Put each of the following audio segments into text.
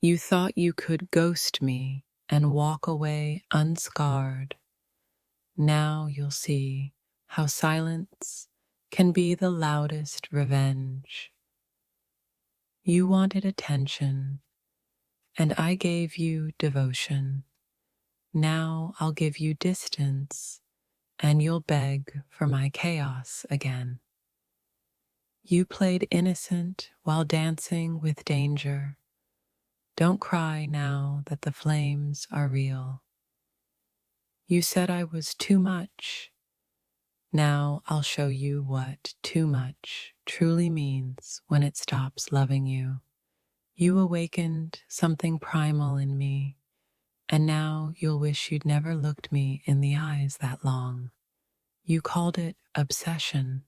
You thought you could ghost me and walk away unscarred. Now you'll see how silence can be the loudest revenge. You wanted attention, and I gave you devotion. Now I'll give you distance, and you'll beg for my chaos again. You played innocent while dancing with danger. Don't cry now that the flames are real. You said I was too much. Now I'll show you what too much truly means when it stops loving you. You awakened something primal in me, and now you'll wish you'd never looked me in the eyes that long. You called it obsession.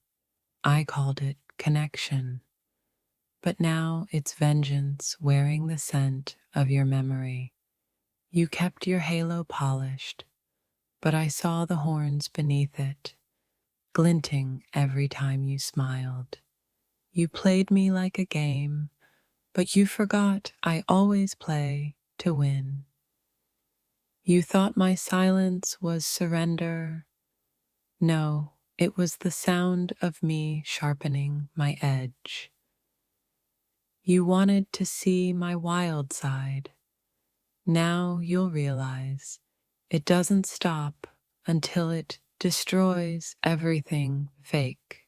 I called it connection. But now it's vengeance wearing the scent of your memory. You kept your halo polished, but I saw the horns beneath it, glinting every time you smiled. You played me like a game, but you forgot I always play to win. You thought my silence was surrender. No, it was the sound of me sharpening my edge. You wanted to see my wild side. Now you'll realize it doesn't stop until it destroys everything fake.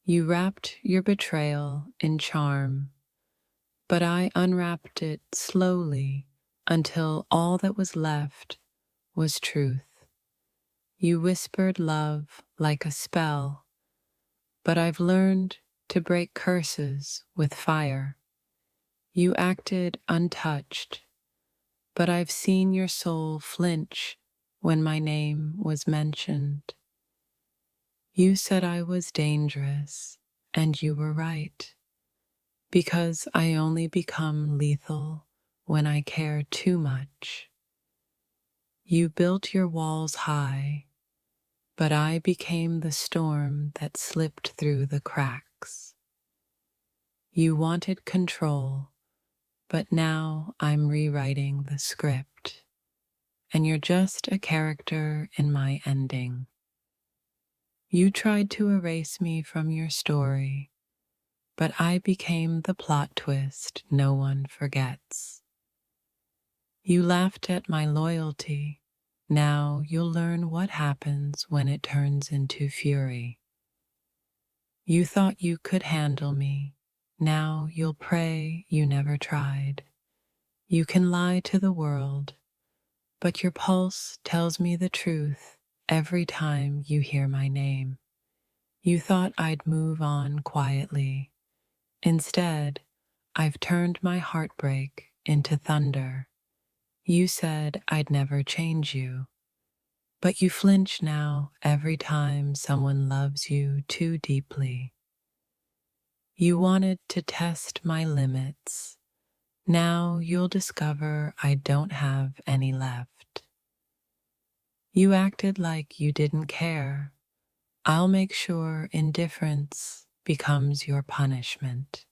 You wrapped your betrayal in charm, but I unwrapped it slowly until all that was left was truth. You whispered love like a spell, but I've learned to break curses with fire. You acted untouched, but I've seen your soul flinch when my name was mentioned. You said I was dangerous, and you were right, because I only become lethal when I care too much. You built your walls high, but I became the storm that slipped through the cracks. You wanted control, but now I'm rewriting the script, and you're just a character in my ending. You tried to erase me from your story, but I became the plot twist no one forgets. You laughed at my loyalty. Now you'll learn what happens when it turns into fury. You thought you could handle me. Now you'll pray you never tried. You can lie to the world, but your pulse tells me the truth every time you hear my name. You thought I'd move on quietly. Instead, I've turned my heartbreak into thunder. You said I'd never change you, but you flinch now every time someone loves you too deeply. You wanted to test my limits. Now you'll discover I don't have any left. You acted like you didn't care. I'll make sure indifference becomes your punishment.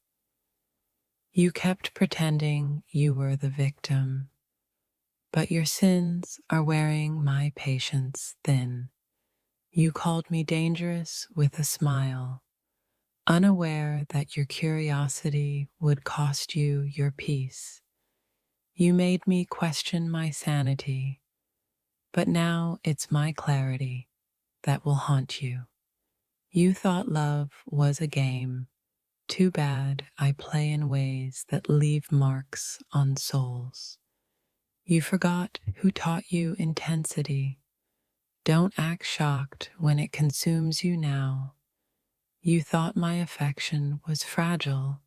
You kept pretending you were the victim, but your sins are wearing my patience thin. You called me dangerous with a smile, unaware that your curiosity would cost you your peace. You made me question my sanity, but now it's my clarity that will haunt you. You thought love was a game. Too bad I play in ways that leave marks on souls. You forgot who taught you intensity. Don't act shocked when it consumes you now. You thought my affection was fragile.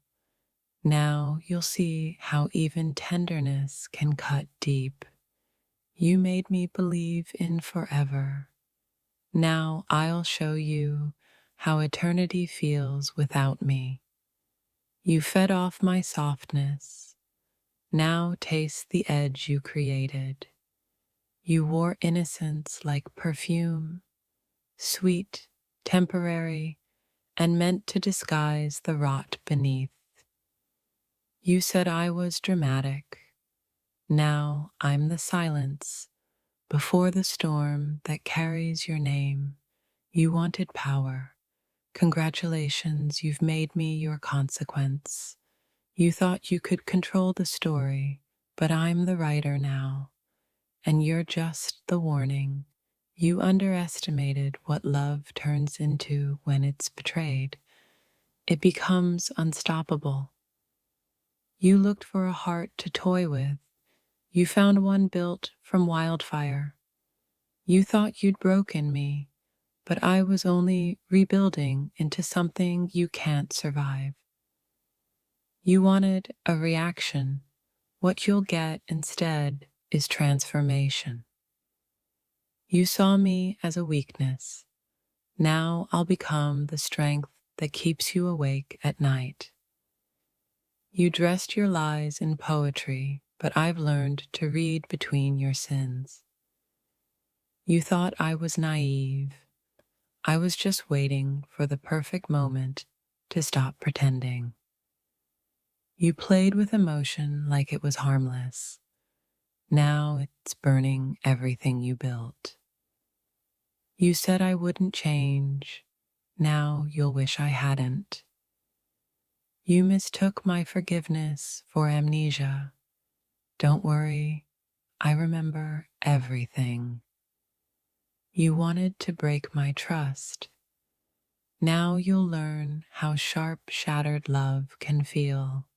Now you'll see how even tenderness can cut deep. You made me believe in forever. Now I'll show you how eternity feels without me. You fed off my softness. Now taste the edge you created. You wore innocence like perfume, sweet, temporary, and meant to disguise the rot beneath. You said I was dramatic. Now I'm the silence before the storm that carries your name. You wanted power. Congratulations, you've made me your consequence. You thought you could control the story, but I'm the writer now, and you're just the warning. You underestimated what love turns into when it's betrayed. It becomes unstoppable. You looked for a heart to toy with. You found one built from wildfire. You thought you'd broken me, but I was only rebuilding into something you can't survive. You wanted a reaction. What you'll get instead is transformation. You saw me as a weakness. Now I'll become the strength that keeps you awake at night. You dressed your lies in poetry, but I've learned to read between your sins. You thought I was naive. I was just waiting for the perfect moment to stop pretending. You played with emotion like it was harmless. Now it's burning everything you built. You said I wouldn't change. Now you'll wish I hadn't. You mistook my forgiveness for amnesia. Don't worry, I remember everything. You wanted to break my trust. Now you'll learn how sharp, shattered love can feel.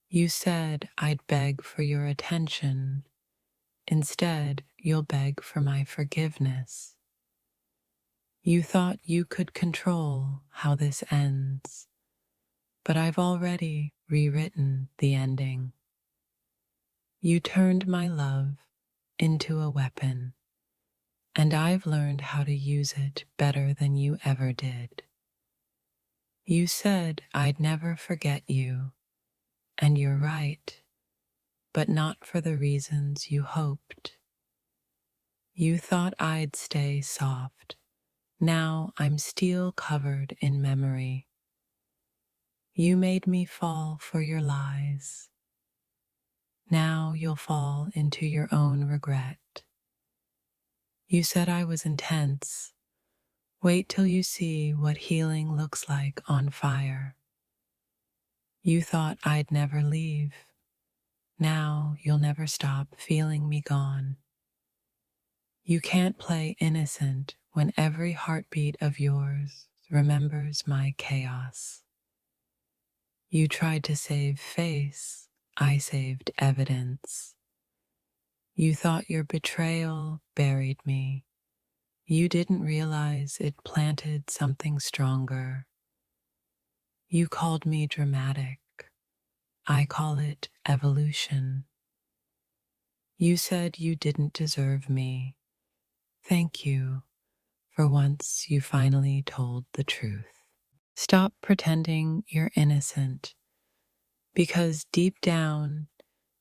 You said I'd beg for your attention. Instead, you'll beg for my forgiveness. You thought you could control how this ends, but I've already rewritten the ending. You turned my love into a weapon, and I've learned how to use it better than you ever did. You said I'd never forget you, and you're right, but not for the reasons you hoped. You thought I'd stay soft. Now I'm steel covered in memory. You made me fall for your lies. Now you'll fall into your own regret. You said I was intense. Wait till you see what healing looks like on fire. You thought I'd never leave. Now you'll never stop feeling me gone. You can't play innocent when every heartbeat of yours remembers my chaos. You tried to save face, I saved evidence. You thought your betrayal buried me. You didn't realize it planted something stronger. You called me dramatic. I call it evolution. You said you didn't deserve me. Thank you, for once you finally told the truth. Stop pretending you're innocent, because deep down,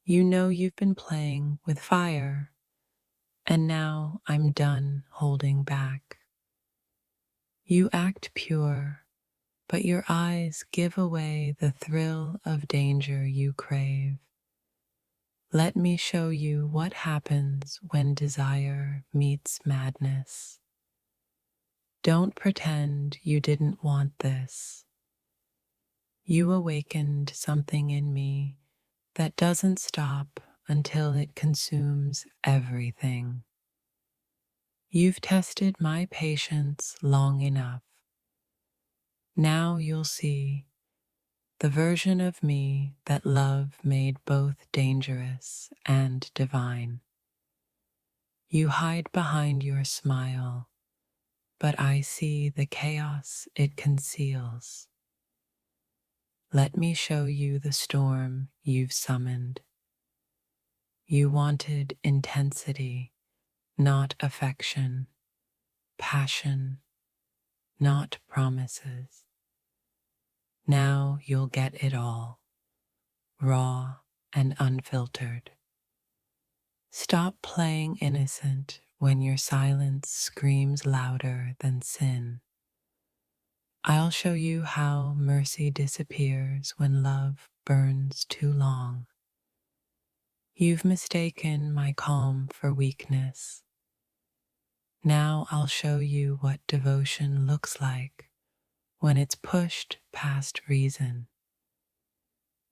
you know you've been playing with fire, and now I'm done holding back. You act pure, but your eyes give away the thrill of danger you crave. Let me show you what happens when desire meets madness. Don't pretend you didn't want this. You awakened something in me that doesn't stop until it consumes everything. You've tested my patience long enough. Now you'll see the version of me that love made both dangerous and divine. You hide behind your smile, but I see the chaos it conceals. Let me show you the storm you've summoned. You wanted intensity, not affection, passion, not promises. Now you'll get it all, raw and unfiltered. Stop playing innocent when your silence screams louder than sin. I'll show you how mercy disappears when love burns too long. You've mistaken my calm for weakness. Now I'll show you what devotion looks like when it's pushed past reason.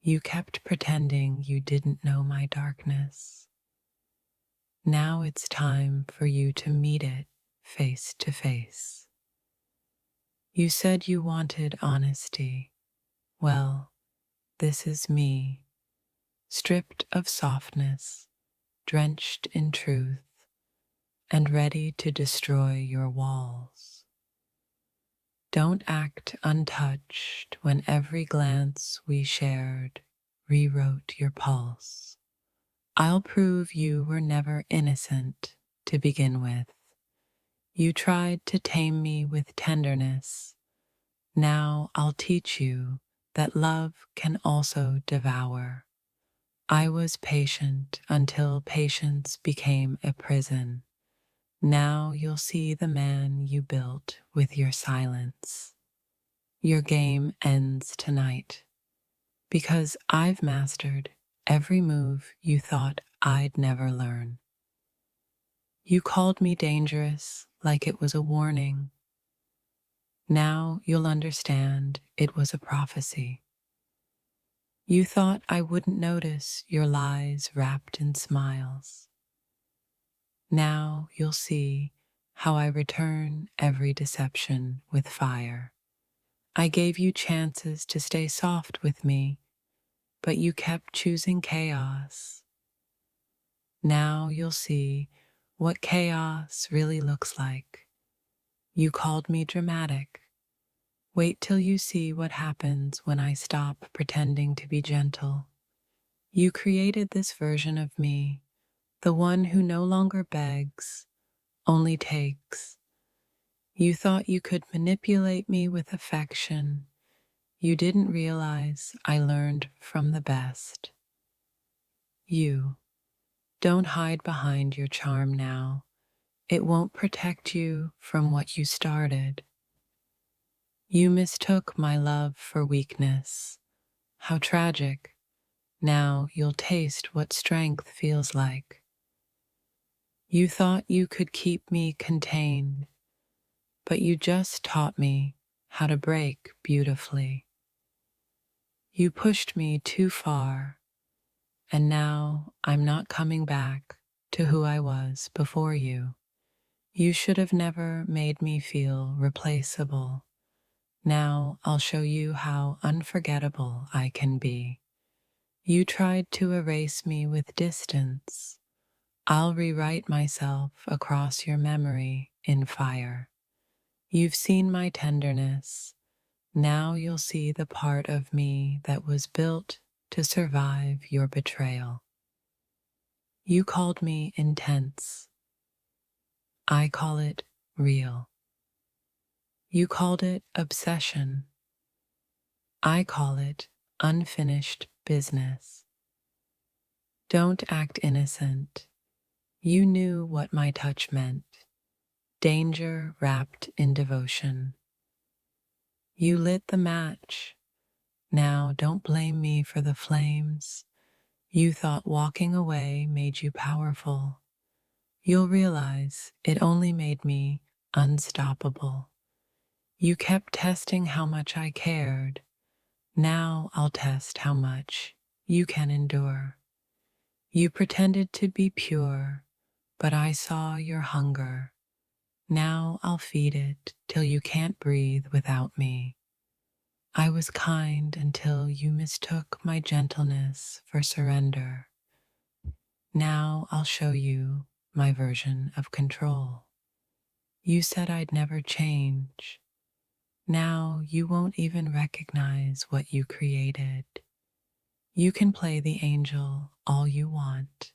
You kept pretending you didn't know my darkness. Now it's time for you to meet it face to face. You said you wanted honesty. Well, this is me, stripped of softness, drenched in truth, and ready to destroy your walls. Don't act untouched when every glance we shared rewrote your pulse. I'll prove you were never innocent to begin with. You tried to tame me with tenderness. Now I'll teach you that love can also devour. I was patient until patience became a prison. Now you'll see the man you built with your silence. Your game ends tonight because I've mastered every move you thought I'd never learn. You called me dangerous like it was a warning. Now you'll understand it was a prophecy. You thought I wouldn't notice your lies wrapped in smiles. Now you'll see how I return every deception with fire. I gave you chances to stay soft with me, but you kept choosing chaos. Now you'll see what chaos really looks like. You called me dramatic. Wait till you see what happens when I stop pretending to be gentle. You created this version of me, the one who no longer begs, only takes. You thought you could manipulate me with affection. You didn't realize I learned from the best. You don't hide behind your charm now. It won't protect you from what you started. You mistook my love for weakness. How tragic. Now you'll taste what strength feels like. You thought you could keep me contained, but you just taught me how to break beautifully. You pushed me too far, and now I'm not coming back to who I was before you. You should have never made me feel replaceable. Now I'll show you how unforgettable I can be. You tried to erase me with distance. I'll rewrite myself across your memory in fire. You've seen my tenderness. Now you'll see the part of me that was built to survive your betrayal. You called me intense. I call it real. You called it obsession. I call it unfinished business. Don't act innocent. You knew what my touch meant. Danger wrapped in devotion. You lit the match. Now don't blame me for the flames. You thought walking away made you powerful. You'll realize it only made me unstoppable. You kept testing how much I cared. Now I'll test how much you can endure. You pretended to be pure, but I saw your hunger. Now I'll feed it till you can't breathe without me. I was kind until you mistook my gentleness for surrender. Now I'll show you my version of control. You said I'd never change. Now you won't even recognize what you created. You can play the angel all you want,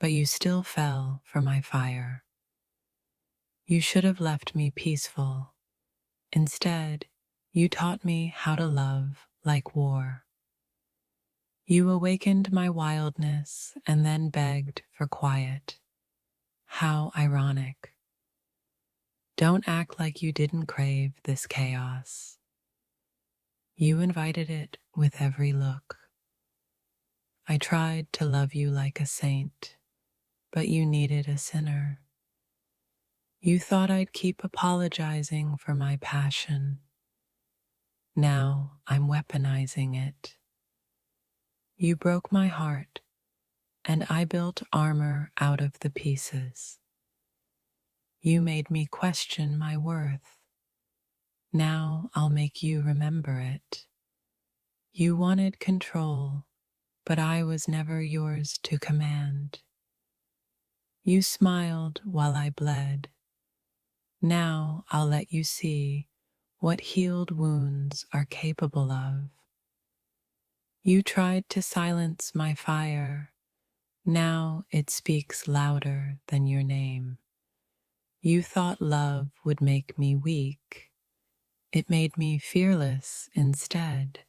but you still fell for my fire. You should have left me peaceful. Instead, you taught me how to love like war. You awakened my wildness and then begged for quiet. How ironic. Don't act like you didn't crave this chaos. You invited it with every look. I tried to love you like a saint, but you needed a sinner. You thought I'd keep apologizing for my passion. Now I'm weaponizing it. You broke my heart, and I built armor out of the pieces. You made me question my worth. Now I'll make you remember it. You wanted control, but I was never yours to command. You smiled while I bled. Now I'll let you see what healed wounds are capable of. You tried to silence my fire. Now it speaks louder than your name. You thought love would make me weak. It made me fearless instead.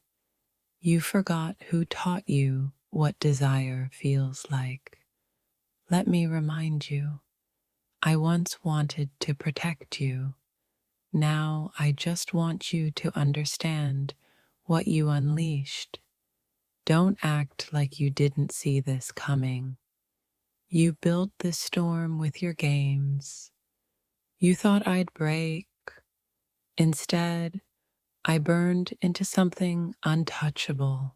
You forgot who taught you what desire feels like. Let me remind you, I once wanted to protect you. Now I just want you to understand what you unleashed. Don't act like you didn't see this coming. You built this storm with your games. You thought I'd break. Instead, I burned into something untouchable.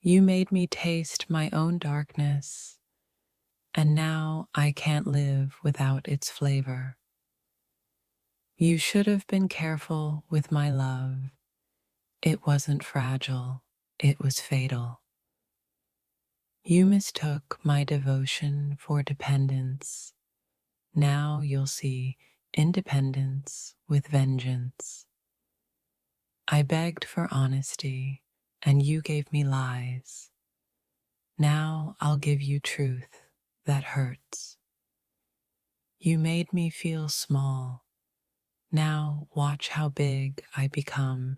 You made me taste my own darkness, and now I can't live without its flavor. You should have been careful with my love. It wasn't fragile, it was fatal. You mistook my devotion for dependence. Now you'll see independence with vengeance. I begged for honesty, and you gave me lies. Now I'll give you truth that hurts. You made me feel small. Now watch how big I become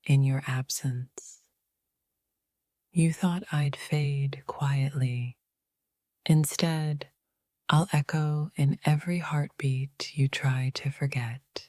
in your absence. You thought I'd fade quietly. Instead, I'll echo in every heartbeat you try to forget.